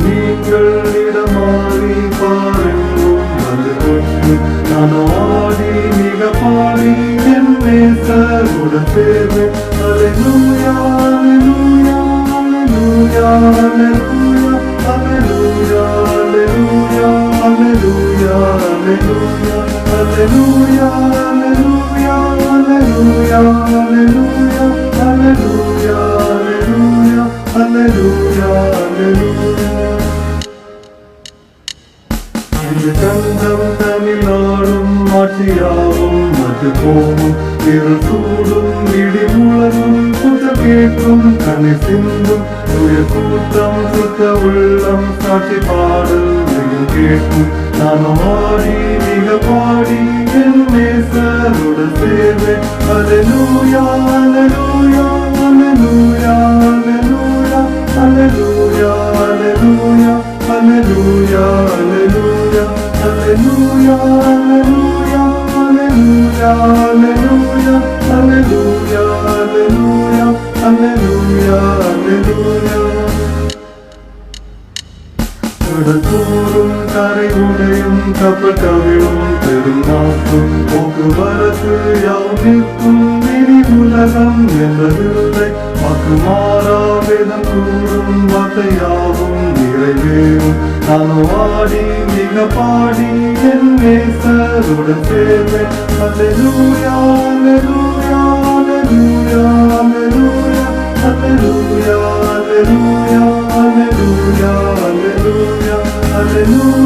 நீங்கள் இடமாறி பாருங்கள் வந்து கொண்டு நான் ஆடி மிக பாடி என் நேசருடன் சேர்வேன். அல்லேலூயா அல்லேலூயா அல்லேலூயா அல்லேலூயா அல்லேலூயா அல்லேலூயா அல்லேலூயா அல்லேலூயா அல்லேலூயா அல்லேலூயா அல்லேலூயா அல்லேலூயா அல்லேலூயா அல்லேலூயா அல்லேலூயா. இந்த கண்டம் தமிழ்நாடும் ஆட்சியாவும் மற்ற போகும் இருள் சூடும் இடி முழங்கும் குத கேட்கும் கனி சிந்தும் உயர் கூட்டம் சுத்த உள்ளம் சாட்சி பாடல் மிகும் கேட்கும் நானும் ஆடி மிக பாடி என் நேசருடன் சேர்வேன். அல்லேலூயா அல்லேலூயா அல்லேலூயா அல்லேலூயா அல்லேலூயா அல்லேலூயா அல்லேலூயா அல்லேலூயா அல்லேலூயா அல்லேலூயா அல்லேலூயா அல்லேலூயா அல்லேலூயா அல்லேலூயா அல்லேலூயா அல்லேலூயா. கடற்கூறும் கரை உடையும் கப்பல் கவிழும் பெரும் நாட்டும் போக்குவரத்து யாவும் நிற்கும் இனி உலகம் என்பதில்லை. வாக்கு மாறா வேதம் கூறும் வார்த்தையாவும் நிறைவேறும். நானும் ஆடி மிக பாடி என் நேசருடன் சேர்வேன். அல்லேலூயா அல்லேலூயா அல்லேலூயா அல்லேலூயா அல்லேலூயா அல்லேலூயா அல்லேலூயா அல்லேலூயா அல்லேலூயா